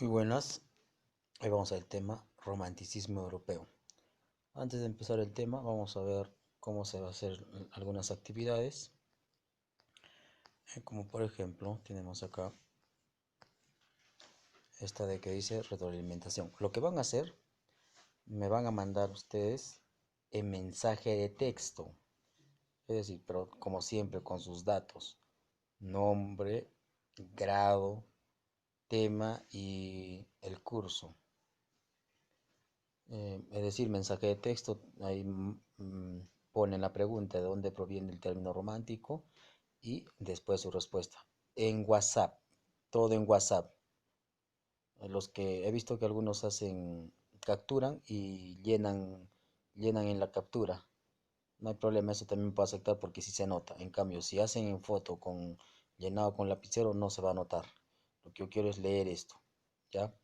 Muy buenas, hoy vamos al tema romanticismo europeo. Antes de empezar el tema, vamos a ver cómo se va a hacer algunas actividades. Como por ejemplo, tenemos acá esta de que dice retroalimentación. Lo que van a hacer, me van a mandar ustedes en mensaje de texto, es decir, pero como siempre con sus datos, nombre, grado, tema y el curso. Es decir, mensaje de texto, ahí ponen la pregunta de dónde proviene el término romántico y después su respuesta. En WhatsApp, todo en WhatsApp. Los que he visto que algunos hacen, capturan y llenan en la captura. No hay problema, eso también puedo aceptar porque sí se nota. En cambio, si hacen en foto con llenado con lapicero, no se va a notar. Lo que yo quiero es leer esto, ¿ya?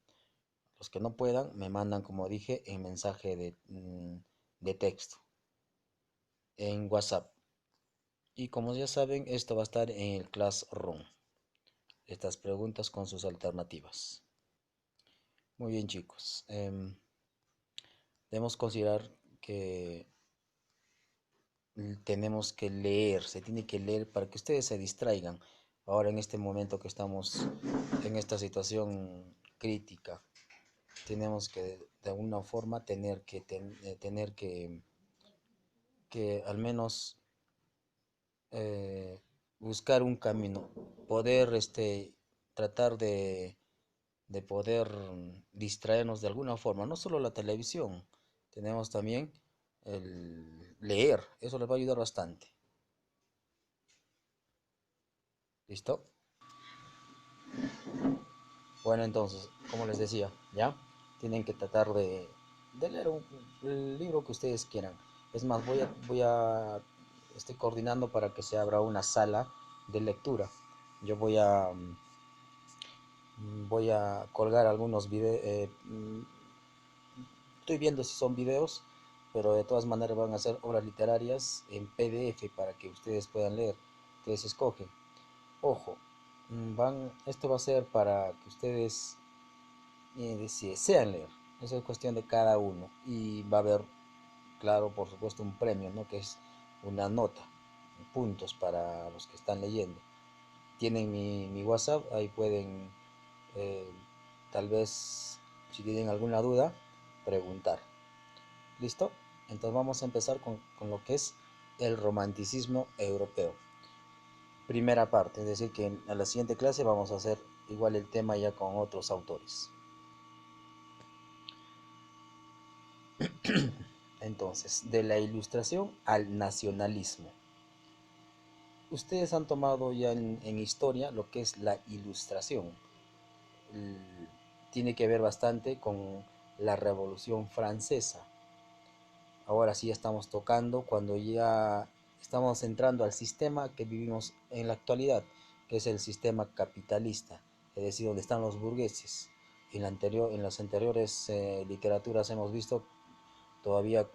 Los que no puedan, me mandan, como dije, en mensaje de texto, en WhatsApp. Y como ya saben, esto va a estar en el Classroom. Estas preguntas con sus alternativas. Muy bien, chicos. Debemos considerar que tenemos que leer, se tiene que leer para que ustedes se distraigan. Ahora en este momento que estamos en esta situación crítica, tenemos que de alguna forma tener que al menos buscar un camino, poder tratar de poder distraernos de alguna forma, no solo la televisión, tenemos también el leer, eso les va a ayudar bastante. ¿Listo? Bueno, entonces, como les decía, ¿ya? Tienen que tratar de leer el libro que ustedes quieran. Es más, estoy coordinando para que se abra una sala de lectura. Yo voy a colgar algunos videos. Estoy viendo si son videos, pero de todas maneras van a ser obras literarias en PDF para que ustedes puedan leer. Ustedes escogen. Ojo, esto va a ser para que ustedes si desean leer. Eso es cuestión de cada uno. Y va a haber, claro, por supuesto, un premio, ¿no? Que es una nota, puntos para los que están leyendo. Tienen mi WhatsApp, ahí pueden, eh, tal vez, si tienen alguna duda, preguntar. ¿Listo? Entonces vamos a empezar con lo que es el romanticismo europeo. Primera parte, es decir, que a la siguiente clase vamos a hacer igual el tema ya con otros autores. Entonces, de la ilustración al nacionalismo. Ustedes han tomado ya en historia lo que es la ilustración. Tiene que ver bastante con la Revolución Francesa. Ahora sí estamos tocando cuando ya estamos entrando al sistema que vivimos en la actualidad, que es el sistema capitalista, es decir, donde están los burgueses. En las anteriores literaturas hemos visto todavía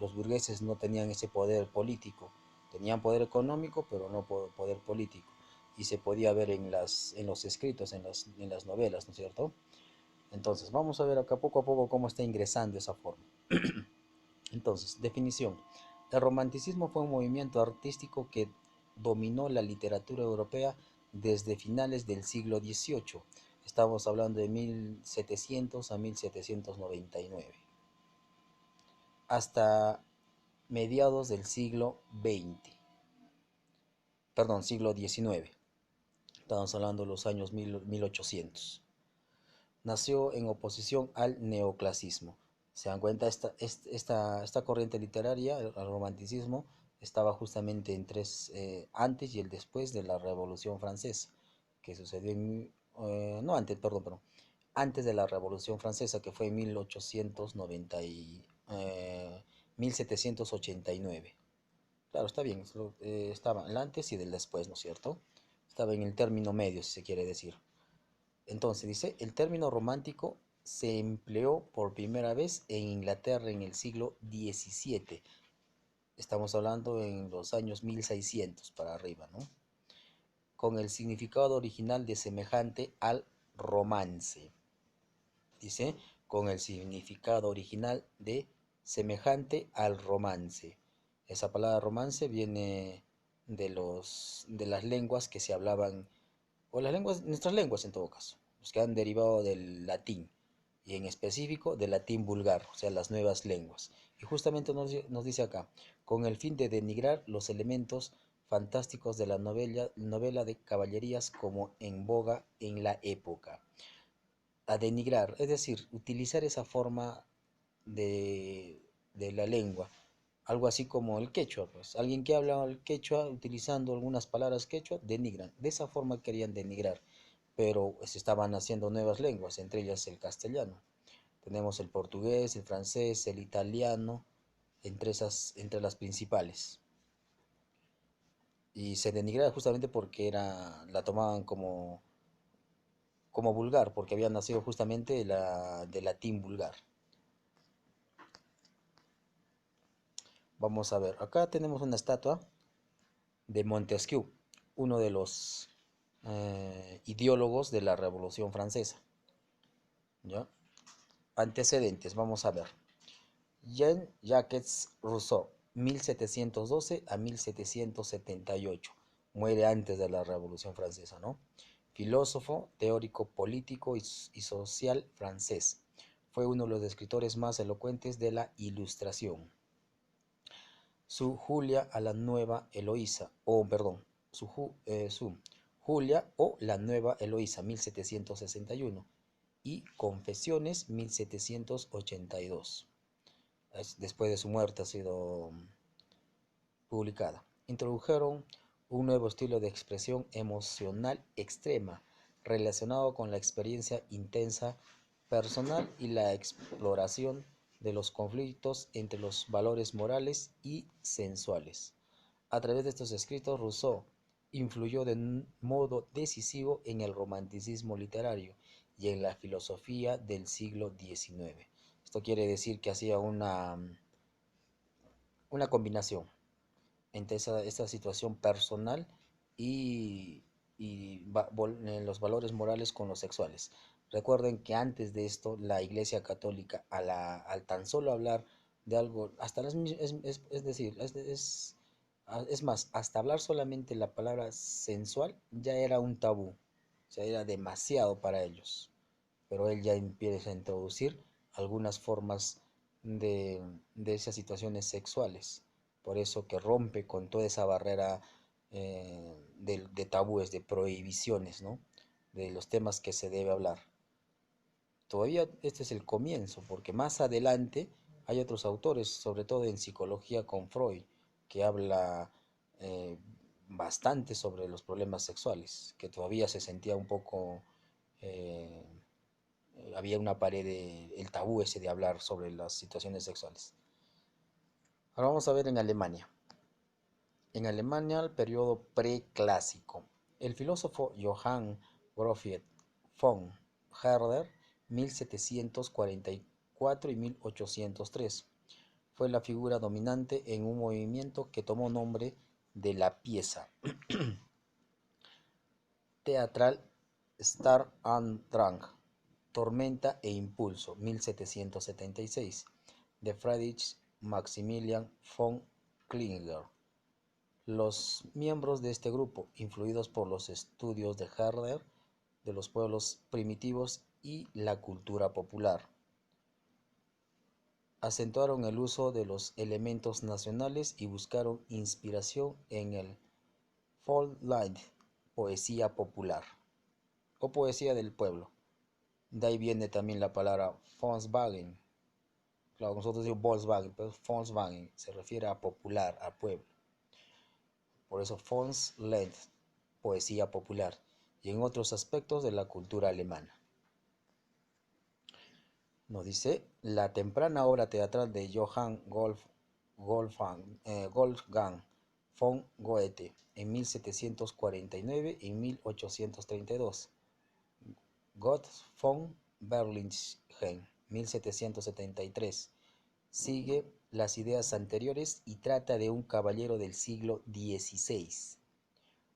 los burgueses no tenían ese poder político, tenían poder económico, pero no poder político. Y se podía ver en los escritos, en las novelas, ¿no es cierto? Entonces, vamos a ver acá poco a poco cómo está ingresando esa forma. Entonces, definición. El romanticismo fue un movimiento artístico que dominó la literatura europea desde finales del siglo XVIII. Estamos hablando de 1700 a 1799 hasta mediados del siglo XX, perdón, siglo XIX. Estamos hablando de los años 1800. Nació en oposición al neoclasismo. Se dan cuenta, esta corriente literaria, el romanticismo, estaba justamente antes y el después de la Revolución Francesa, que sucedió no antes, perdón, antes de la Revolución Francesa, que fue en 1890 1789. Claro, está bien, estaba el antes y del después, ¿no es cierto? Estaba en el término medio, si se quiere decir. Entonces dice, el término romántico se empleó por primera vez en Inglaterra en el siglo XVII. Estamos hablando en los años 1600 para arriba, ¿no? Con el significado original de semejante al romance. Dice, con el significado original de semejante al romance. Esa palabra romance viene de las lenguas que se hablaban, o las lenguas, nuestras lenguas en todo caso, los que han derivado del latín, y en específico del latín vulgar, o sea, las nuevas lenguas. Y justamente nos dice acá, con el fin de denigrar los elementos fantásticos de la novela de caballerías como en boga en la época. A denigrar, es decir, utilizar esa forma de la lengua, algo así como el quechua, pues alguien que habla el quechua utilizando algunas palabras quechua, denigran, de esa forma querían denigrar, pero se estaban haciendo nuevas lenguas, entre ellas el castellano. Tenemos el portugués, el francés, el italiano, entre las principales. Y se denigraba justamente porque la tomaban como vulgar, porque había nacido justamente de latín vulgar. Vamos a ver, acá tenemos una estatua de Montesquieu, uno de los ideólogos de la Revolución Francesa. ¿Ya? Antecedentes, vamos a ver. Jean-Jacques Rousseau, 1712 a 1778. Muere antes de la Revolución Francesa, ¿no? Filósofo, teórico político y social francés. Fue uno de los escritores más elocuentes de la Ilustración. Su Julia a la Nueva Eloísa, o perdón, su Julia o la Nueva Eloísa, 1761, y Confesiones, 1782. Después de su muerte ha sido publicada. Introdujeron un nuevo estilo de expresión emocional extrema relacionado con la experiencia intensa personal y la exploración de los conflictos entre los valores morales y sensuales. A través de estos escritos, Rousseau influyó de modo decisivo en el romanticismo literario y en la filosofía del siglo XIX. Esto quiere decir que hacía una combinación entre esta situación personal y, los valores morales con los sexuales. Recuerden que antes de esto la Iglesia Católica al tan solo hablar de algo, hasta es decir, es más, hasta hablar solamente la palabra sensual ya era un tabú, o sea, era demasiado para ellos. Pero él ya empieza a introducir algunas formas de esas situaciones sexuales. Por eso que rompe con toda esa barrera de tabúes, de prohibiciones, ¿no? De los temas que se debe hablar. Todavía este es el comienzo, porque más adelante hay otros autores, sobre todo en psicología con Freud, que habla eh, bastante sobre los problemas sexuales, que todavía se sentía un poco, eh, había una pared, el tabú ese de hablar sobre las situaciones sexuales. Ahora vamos a ver en Alemania. En Alemania, el periodo preclásico. El filósofo Johann Gottfried von Herder, 1744 y 1803, fue la figura dominante en un movimiento que tomó nombre de la pieza teatral Sturm und Drang, Tormenta e Impulso, 1776, de Friedrich Maximilian von Klinger. Los miembros de este grupo, influidos por los estudios de Herder, de los pueblos primitivos y la cultura popular, acentuaron el uso de los elementos nacionales y buscaron inspiración en el Volkslied, poesía popular o poesía del pueblo. De ahí viene también la palabra Volkswagen. Claro, nosotros decimos Volkswagen, pero Volkswagen se refiere a popular, a pueblo. Por eso Volkslied, poesía popular, y en otros aspectos de la cultura alemana. Nos dice, la temprana obra teatral de Johann Wolfgang von Goethe en 1749 y 1832. Gott von Berlichingen, 1773. Sigue las ideas anteriores y trata de un caballero del siglo XVI,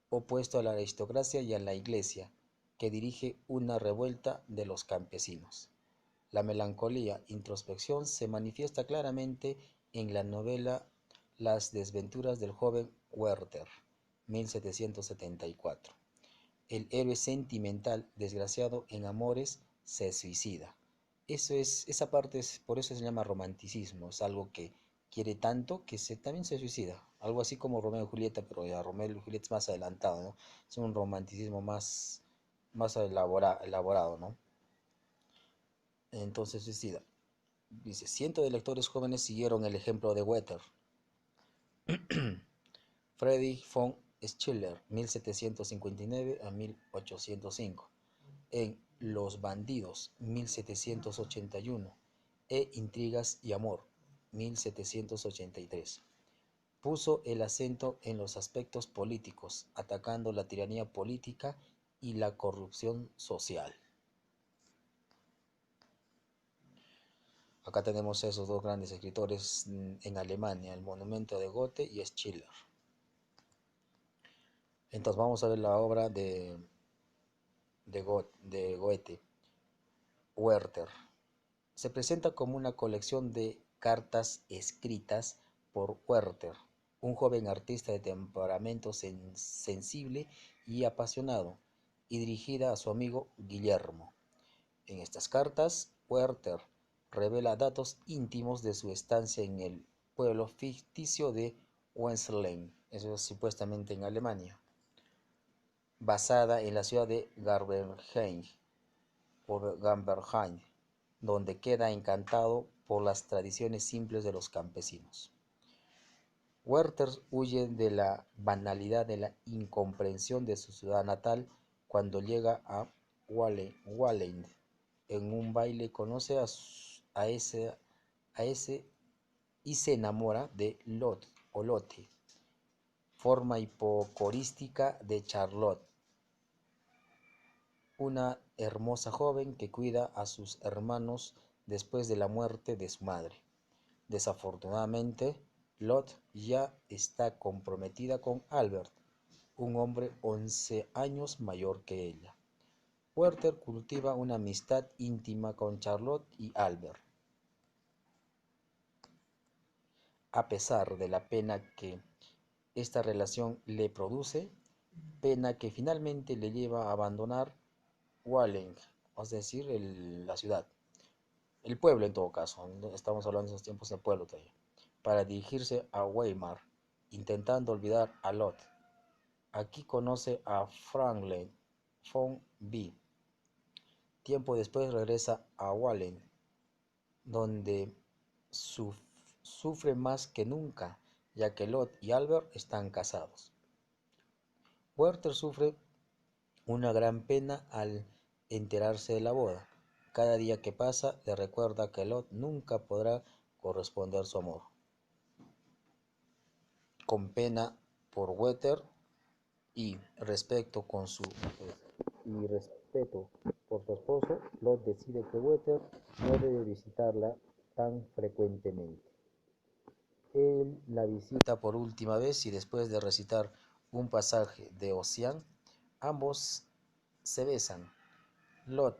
opuesto a la aristocracia y a la iglesia, que dirige una revuelta de los campesinos. La melancolía, introspección, se manifiesta claramente en la novela Las desventuras del joven Werther, 1774. El héroe sentimental, desgraciado en amores, se suicida. Esa parte por eso se llama romanticismo, es algo que quiere tanto que también se suicida. Algo así como Romeo y Julieta, pero ya Romeo y Julieta es más adelantado, ¿no? Es un romanticismo más elaborado, ¿no? Entonces suicida. Dice, cientos de lectores jóvenes siguieron el ejemplo de Werther. Friedrich von Schiller, 1759 a 1805. En Los bandidos, 1781. E Intrigas y amor, 1783. Puso el acento en los aspectos políticos, atacando la tiranía política y la corrupción social. Acá tenemos esos dos grandes escritores en Alemania, el monumento de Goethe y Schiller. Entonces vamos a ver la obra de Goethe, Werther. Se presenta como una colección de cartas escritas por Werther, un joven artista de temperamento sensible y apasionado, y dirigida a su amigo Guillermo. En estas cartas, Werther revela datos íntimos de su estancia en el pueblo ficticio de Wesseling, eso es supuestamente en Alemania, basada en la ciudad de Garberheim, donde queda encantado por las tradiciones simples de los campesinos. Werther huye de la banalidad de la incomprensión de su ciudad natal cuando llega a Wallen. En un baile conoce a ese y se enamora de Lotte, forma hipocorística de Charlotte, una hermosa joven que cuida a sus hermanos después de la muerte de su madre. Desafortunadamente, Lotte ya está comprometida con Albert, un hombre 11 años mayor que ella. Werther cultiva una amistad íntima con Charlotte y Albert. A pesar de la pena que esta relación le produce, pena que finalmente le lleva a abandonar Walling, es decir, la ciudad, el pueblo en todo caso, estamos hablando de esos tiempos del pueblo todavía, para dirigirse a Weimar, intentando olvidar a Lot. Aquí conoce a Franklin von B. Tiempo después regresa a Wallen, donde sufre más que nunca, ya que Lot y Albert están casados. Werther sufre una gran pena al enterarse de la boda. Cada día que pasa le recuerda que Lot nunca podrá corresponder su amor. Con pena por Werther y respeto por su esposo, Lot decide que Werther no debe visitarla tan frecuentemente. Él la visita por última vez y después de recitar un pasaje de Ossian, ambos se besan. Lot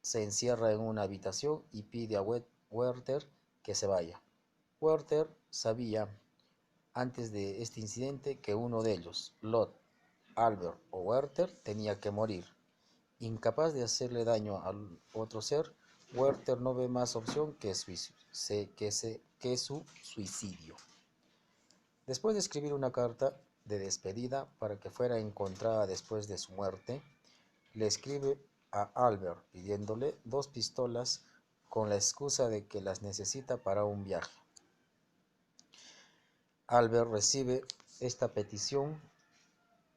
se encierra en una habitación y pide a Werther que se vaya. Werther sabía antes de este incidente que uno de ellos, Lot, Albert o Werther, tenía que morir. Incapaz de hacerle daño al otro ser, Werther no ve más opción que su suicidio. Después de escribir una carta de despedida para que fuera encontrada después de su muerte, le escribe a Albert pidiéndole 2 pistolas con la excusa de que las necesita para un viaje. Albert recibe esta petición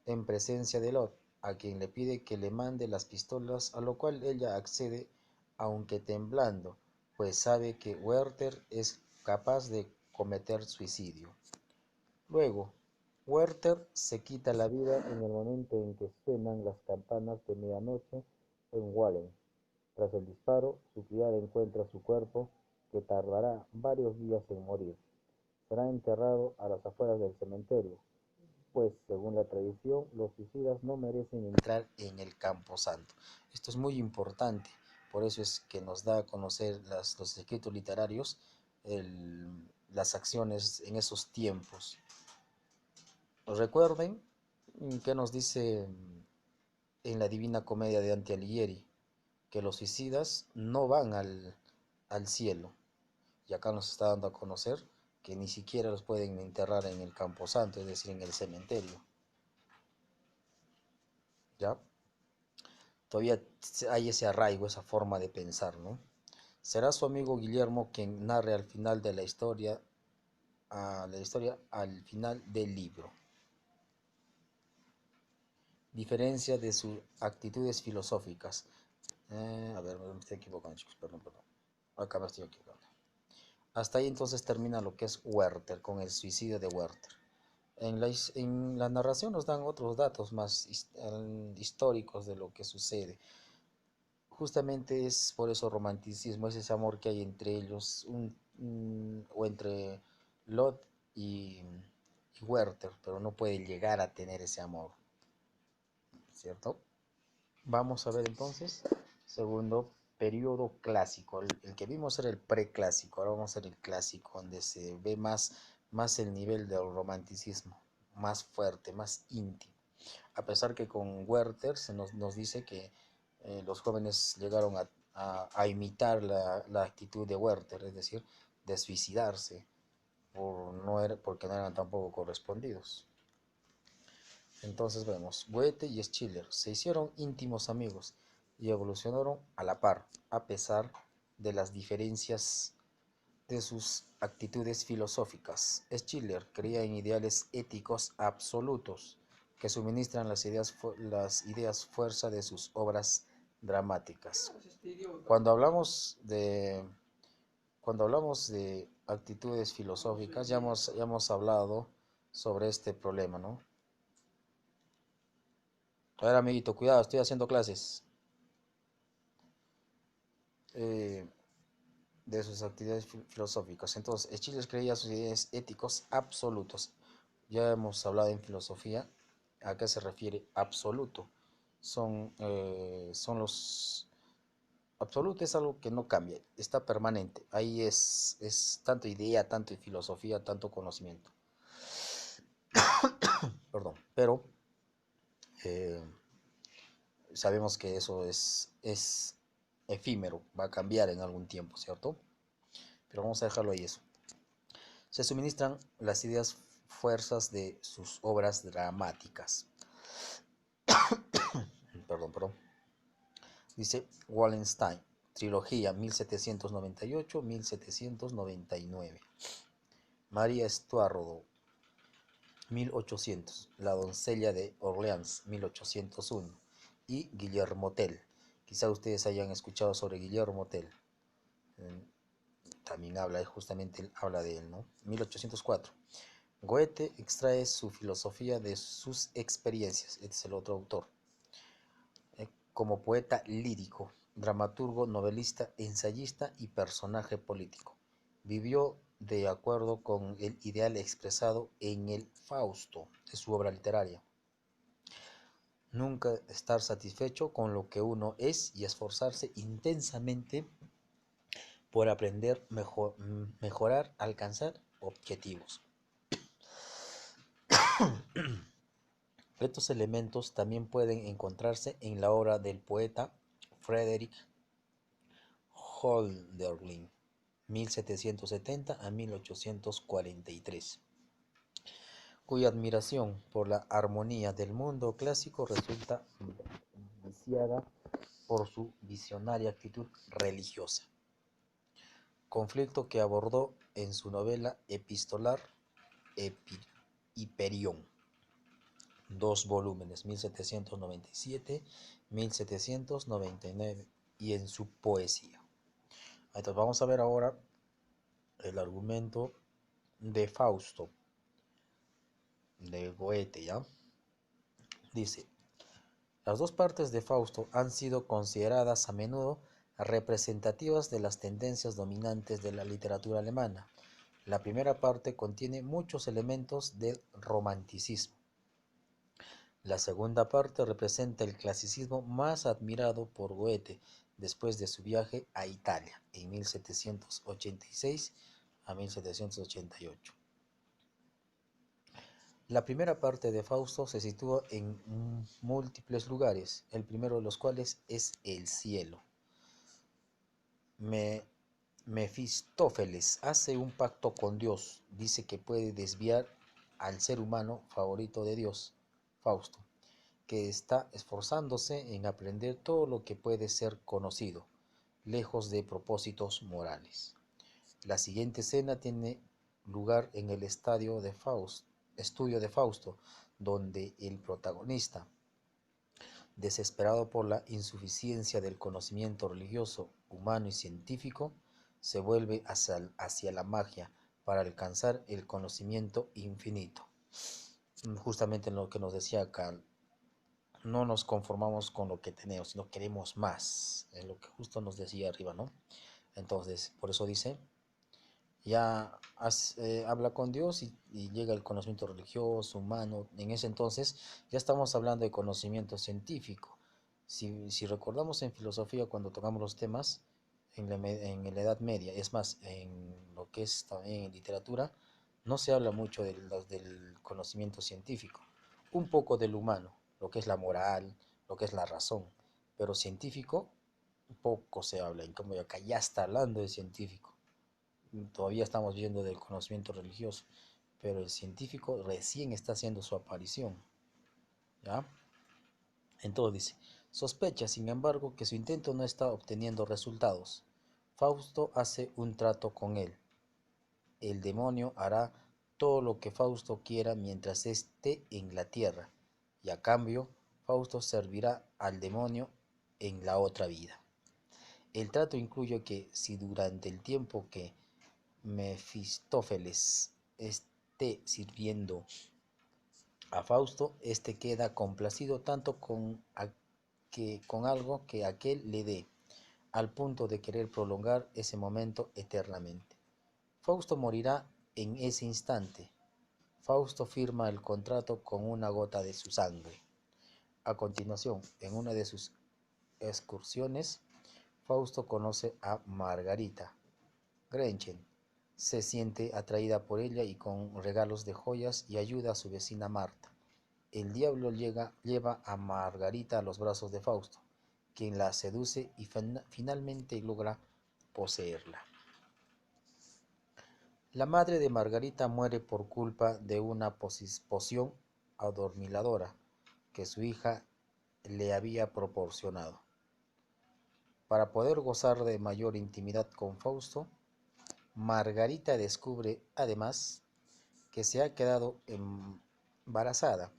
en presencia de Lot, a quien le pide que le mande las pistolas, a lo cual ella accede, aunque temblando, pues sabe que Werther es capaz de cometer suicidio. Luego, Werther se quita la vida en el momento en que suenan las campanas de medianoche en Wallen. Tras el disparo, su criada encuentra su cuerpo, que tardará varios días en morir. Será enterrado a las afueras del cementerio, pues según la tradición, los suicidas no merecen entrar en el camposanto. Esto es muy importante, Por eso es que nos da a conocer los escritos literarios, las acciones en esos tiempos. Recuerden que nos dice en la Divina Comedia de Dante Alighieri que los suicidas no van al cielo. Y acá nos está dando a conocer que ni siquiera los pueden enterrar en el camposanto, es decir, en el cementerio. ¿Ya? Todavía hay ese arraigo, esa forma de pensar, ¿no? Será su amigo Guillermo quien narre al final de la historia al final del libro. Diferencia de sus actitudes filosóficas. A ver, me estoy equivocando, chicos, perdón. Acá me estoy equivocando. Hasta ahí entonces termina lo que es Werther, con el suicidio de Werther. En la narración nos dan otros datos más históricos de lo que sucede. Justamente es por eso romanticismo, es ese amor que hay entre ellos, o entre Lot y Werther, pero no puede llegar a tener ese amor, ¿cierto? Vamos a ver entonces, segundo periodo clásico. El que vimos era el preclásico, ahora vamos a ver el clásico, donde se ve más el nivel del romanticismo, más fuerte, más íntimo. A pesar que con Werther nos dice que los jóvenes llegaron a imitar la actitud de Werther, es decir, de suicidarse porque no eran tampoco correspondidos. Entonces vemos, Goethe y Schiller se hicieron íntimos amigos y evolucionaron a la par, a pesar de las diferencias de sus actitudes filosóficas. Schiller creía en ideales éticos absolutos que suministran las ideas fuerza de sus obras dramáticas. Cuando hablamos de, cuando hablamos de actitudes filosóficas, ya hemos hablado sobre este problema, ¿no? A ver, amiguito, cuidado, estoy haciendo clases. Eh, de sus actividades filosóficas. Entonces, Schiller creía sus ideas éticos absolutos. Ya hemos hablado en filosofía a qué se refiere absoluto. Son los... Absoluto es algo que no cambia, está permanente. Ahí es tanto idea, tanto filosofía, tanto conocimiento. Perdón, pero eh, sabemos que eso es efímero, va a cambiar en algún tiempo, ¿cierto? Pero vamos a dejarlo ahí eso. Se suministran las ideas fuerzas de sus obras dramáticas. Perdón. Dice Wallenstein, trilogía 1798-1799. María Estuardo, 1800. La doncella de Orleans, 1801. Y Guillermo Tell. Quizá ustedes hayan escuchado sobre Guillermo Tell. También justamente habla de él, ¿no? 1804. Goethe extrae su filosofía de sus experiencias, este es el otro autor, como poeta lírico, dramaturgo, novelista, ensayista y personaje político. Vivió de acuerdo con el ideal expresado en el Fausto de su obra literaria. Nunca estar satisfecho con lo que uno es y esforzarse intensamente por aprender, mejorar, alcanzar objetivos. Estos elementos también pueden encontrarse en la obra del poeta Frederick Hölderlin, 1770 a 1843, cuya admiración por la armonía del mundo clásico resulta viciada por su visionaria actitud religiosa, conflicto que abordó en su novela epistolar Hiperión, 2 volúmenes, 1797-1799, y en su poesía. Entonces vamos a ver ahora el argumento de Fausto, de Goethe, ¿ya? Dice, las dos partes de Fausto han sido consideradas a menudo representativas de las tendencias dominantes de la literatura alemana. La primera parte contiene muchos elementos del romanticismo. La segunda parte representa el clasicismo más admirado por Goethe después de su viaje a Italia en 1786 a 1788. La primera parte de Fausto se sitúa en múltiples lugares, el primero de los cuales es el cielo. Mefistófeles hace un pacto con Dios, dice que puede desviar al ser humano favorito de Dios, Fausto, que está esforzándose en aprender todo lo que puede ser conocido, lejos de propósitos morales. La siguiente escena tiene lugar en el estudio de Fausto, donde el protagonista, desesperado por la insuficiencia del conocimiento religioso, humano y científico, se vuelve hacia la magia para alcanzar el conocimiento infinito. Justamente en lo que nos decía acá, no nos conformamos con lo que tenemos, sino queremos más, en lo que justo nos decía arriba, ¿no? Entonces, por eso dice, ya habla con Dios y llega el conocimiento religioso, humano. En ese entonces ya estamos hablando de conocimiento científico. Si recordamos en filosofía cuando tocamos los temas en la Edad Media, es más, en lo que es también en literatura, no se habla mucho del conocimiento científico, un poco del humano, lo que es la moral, lo que es la razón, pero científico poco se habla. En cambio acá ya está hablando de científico. Todavía estamos viendo del conocimiento religioso, pero el científico recién está haciendo su aparición, ¿ya? Entonces dice, sospecha, sin embargo, que su intento no está obteniendo resultados. Fausto hace un trato con él. El demonio hará todo lo que Fausto quiera mientras esté en la tierra, y a cambio, Fausto servirá al demonio en la otra vida. El trato incluye que si durante el tiempo que Mefistófeles esté sirviendo a Fausto, este queda complacido tanto con algo que aquel le dé, al punto de querer prolongar ese momento eternamente. Fausto morirá en ese instante. Fausto firma el contrato con una gota de su sangre. A continuación, en una de sus excursiones, Fausto conoce a Margarita Gretchen. Se siente atraída por ella y con regalos de joyas y ayuda a su vecina Marta. El diablo lleva a Margarita a los brazos de Fausto, quien la seduce y finalmente logra poseerla. La madre de Margarita muere por culpa de una poción adormiladora que su hija le había proporcionado. Para poder gozar de mayor intimidad con Fausto, Margarita descubre, además, que se ha quedado embarazada.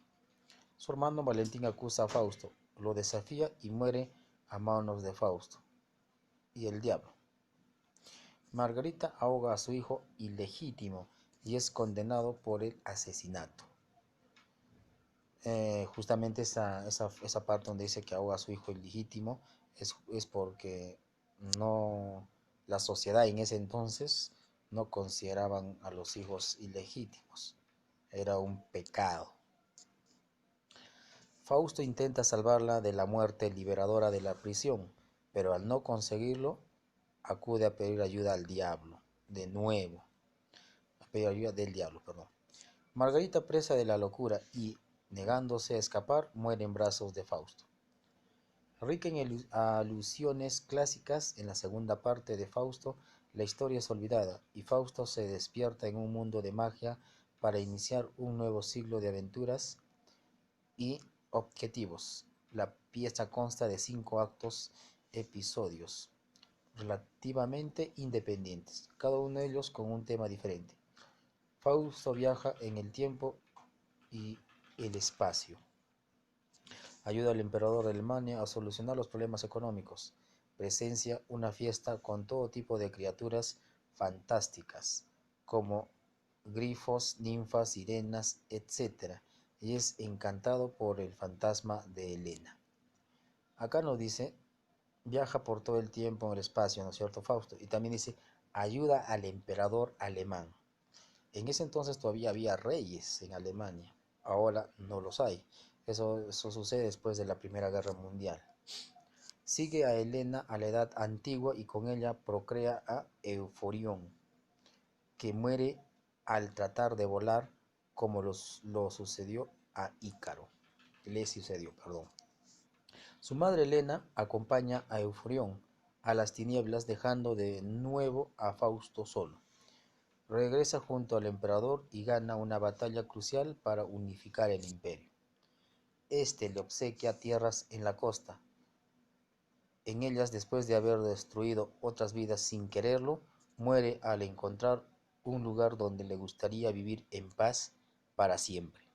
Su hermano Valentín acusa a Fausto, lo desafía y muere a manos de Fausto y el diablo. Margarita ahoga a su hijo ilegítimo y es condenado por el asesinato. Justamente esa parte donde dice que ahoga a su hijo ilegítimo es porque no, la sociedad en ese entonces no consideraban a los hijos ilegítimos. Era un pecado. Fausto intenta salvarla de la muerte liberadora de la prisión, pero al no conseguirlo, acude a pedir ayuda al diablo, de nuevo, a pedir ayuda del diablo, perdón. Margarita, presa de la locura y negándose a escapar, muere en brazos de Fausto. Rica en alusiones clásicas, en la segunda parte de Fausto, la historia es olvidada y Fausto se despierta en un mundo de magia para iniciar un nuevo siglo de aventuras y objetivos. La pieza consta de 5 actos episodios relativamente independientes, cada uno de ellos con un tema diferente. Fausto viaja en el tiempo y el espacio. Ayuda al emperador de Alemania a solucionar los problemas económicos. Presencia una fiesta con todo tipo de criaturas fantásticas, como grifos, ninfas, sirenas, etc. Y es encantado por el fantasma de Helena. Acá nos dice, viaja por todo el tiempo en el espacio, ¿no es cierto, Fausto? Y también dice, ayuda al emperador alemán. En ese entonces todavía había reyes en Alemania, ahora no los hay. Eso sucede después de la Primera Guerra Mundial. Sigue a Helena a la edad antigua y con ella procrea a Euforión, que muere al tratar de volar como lo sucedió a Ícaro. Le sucedió, perdón. Su madre Helena acompaña a Euforión a las tinieblas dejando de nuevo a Fausto solo. Regresa junto al emperador y gana una batalla crucial para unificar el imperio. Este le obsequia tierras en la costa. En ellas, después de haber destruido otras vidas sin quererlo, muere al encontrar un lugar donde le gustaría vivir en paz para siempre.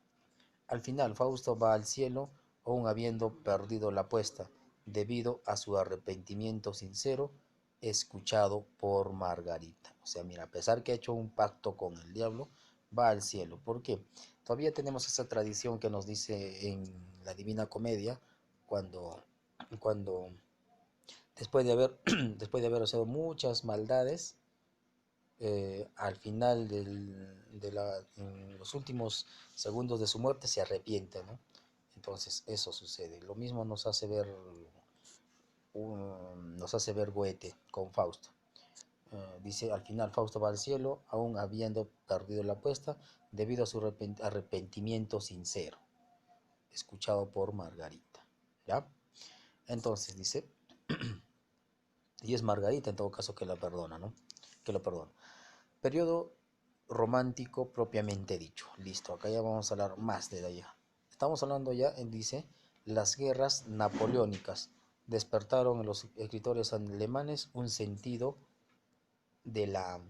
Al final, Fausto va al cielo, aun habiendo perdido la apuesta, debido a su arrepentimiento sincero, escuchado por Margarita. O sea, mira, a pesar que ha hecho un pacto con el diablo, va al cielo. ¿Por qué? Todavía tenemos esa tradición que nos dice en la Divina Comedia, cuando, cuando después de haber, después de haber hecho muchas maldades, al final en los últimos segundos de su muerte se arrepiente, ¿no? Entonces eso sucede. Lo mismo nos hace ver Goethe con Fausto. Dice, al final Fausto va al cielo, aún habiendo perdido la apuesta, debido a su arrepentimiento sincero, escuchado por Margarita. ¿Ya? Entonces dice, y es Margarita en todo caso que la perdona, ¿no? Que lo perdona. Periodo romántico propiamente dicho. Listo, acá ya vamos a hablar más de allá. Estamos hablando ya, dice, las guerras napoleónicas despertaron en los escritores alemanes un sentido de la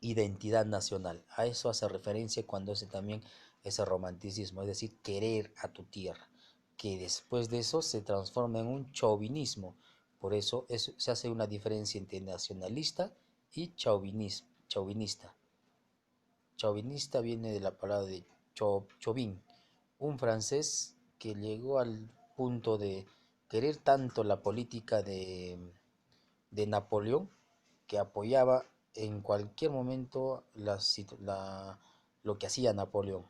identidad nacional. A eso hace referencia cuando hace también ese romanticismo, es decir, querer a tu tierra, que después de eso se transforma en un chauvinismo. Por eso se hace una diferencia entre nacionalista y chauvinista. Chauvinista viene de la palabra de Chauvin, un francés que llegó al punto de querer tanto la política de Napoleón que apoyaba en cualquier momento lo que hacía Napoleón.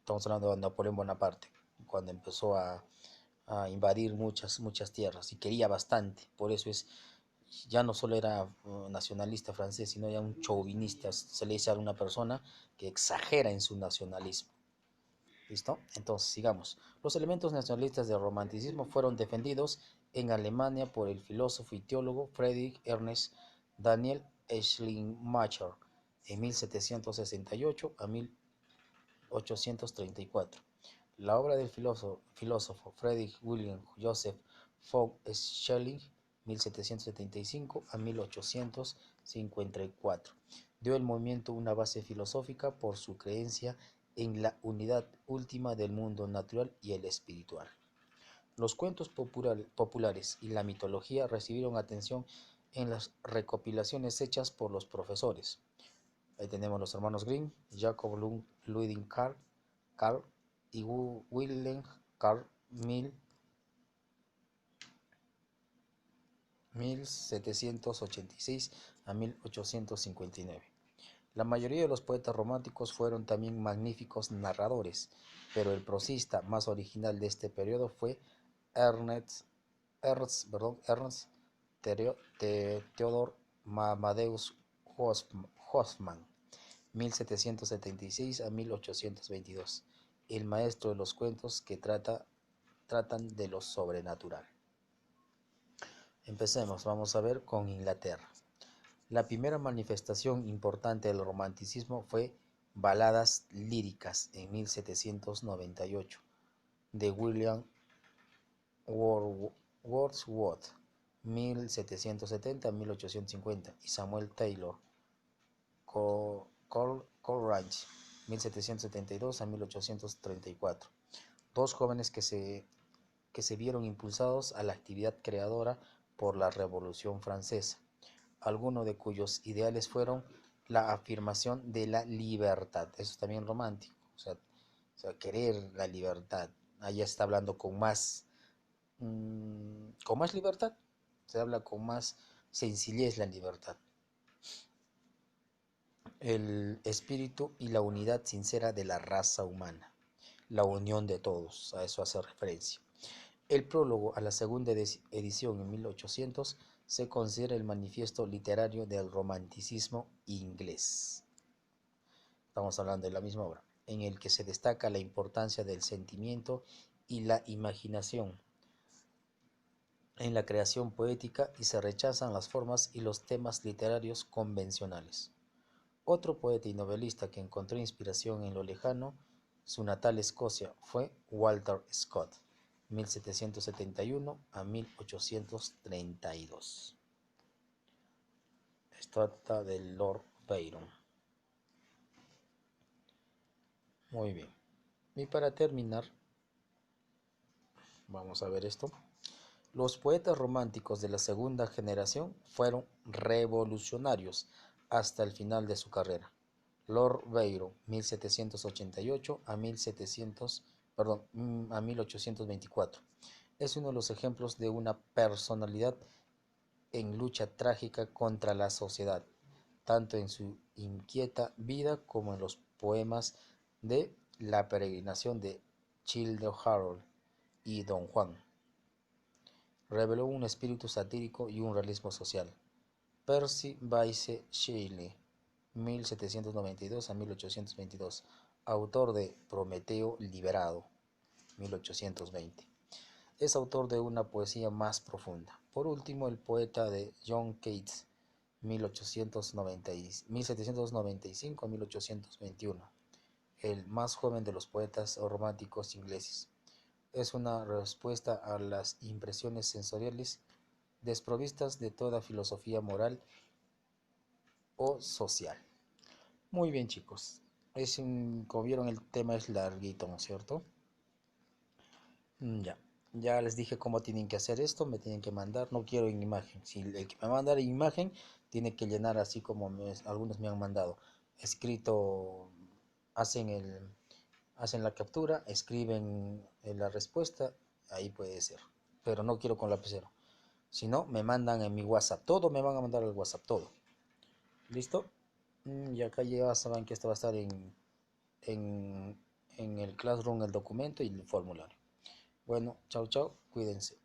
Estamos hablando de Napoleón Bonaparte, cuando empezó a invadir muchas tierras y quería bastante. Por eso ya no solo era nacionalista francés, sino ya un chauvinista. Se le dice a una persona que exagera en su nacionalismo. ¿Listo? Entonces, sigamos. Los elementos nacionalistas del romanticismo fueron defendidos en Alemania por el filósofo y teólogo Friedrich Ernst Daniel Schleiermacher en 1768 a 1834. La obra del filósofo Friedrich Wilhelm Joseph von Schelling 1775 a 1854 dio al movimiento una base filosófica por su creencia en la unidad última del mundo natural y el espiritual. Los cuentos populares y la mitología recibieron atención en las recopilaciones hechas por los profesores. Ahí tenemos los hermanos Grimm, Jacob Ludwig Karl y Wilhelm Karl 1786 a 1859. La mayoría de los poetas románticos fueron también magníficos narradores, pero el prosista más original de este periodo fue Ernst Theodor Amadeus Hoffmann, 1776 a 1822, el maestro de los cuentos que tratan de lo sobrenatural. Empecemos, vamos a ver con Inglaterra. La primera manifestación importante del romanticismo fue Baladas líricas en 1798 de William Wordsworth 1770-1850 y Samuel Taylor Coleridge 1772 a 1834. Dos jóvenes que se vieron impulsados a la actividad creadora por la Revolución Francesa, algunos de cuyos ideales fueron la afirmación de la libertad. Eso es también romántico, o sea, querer la libertad. Allá está hablando con más libertad, se habla con más sencillez la libertad. El espíritu y la unidad sincera de la raza humana, la unión de todos, a eso hace referencia. El prólogo a la segunda edición en 1800 se considera el manifiesto literario del romanticismo inglés. Estamos hablando de la misma obra, en el que se destaca la importancia del sentimiento y la imaginación en la creación poética y se rechazan las formas y los temas literarios convencionales. Otro poeta y novelista que encontró inspiración en lo lejano, su natal Escocia, fue Walter Scott, 1771 a 1832. Trata del Lord Byron. Muy bien. Y para terminar, vamos a ver esto. Los poetas románticos de la segunda generación fueron revolucionarios hasta el final de su carrera. Lord Byron, 1788 a 1824, es uno de los ejemplos de una personalidad en lucha trágica contra la sociedad, tanto en su inquieta vida como en los poemas de La peregrinación de Childe Harold y Don Juan. Reveló un espíritu satírico y un realismo social. Percy Bysshe Shelley, 1792 a 1822, autor de Prometeo liberado, 1820. Es autor de una poesía más profunda. Por último, el poeta de John Keats, 1795 a 1821, el más joven de los poetas románticos ingleses. Es una respuesta a las impresiones sensoriales desprovistas de toda filosofía moral o social. Muy bien, chicos. Como vieron, el tema es larguito, ¿no es cierto? Ya les dije cómo tienen que hacer esto, me tienen que mandar, no quiero en imagen. Si el que me va a mandar en imagen, tiene que llenar así como algunos me han mandado. Escrito, hacen hacen la captura, escriben la respuesta, ahí puede ser. Pero no quiero con lapicero. Si no, me mandan en mi WhatsApp. Todo me van a mandar al WhatsApp, todo. ¿Listo? Y acá ya saben que esto va a estar en el Classroom, el documento y el formulario. Bueno, chao, chao, cuídense.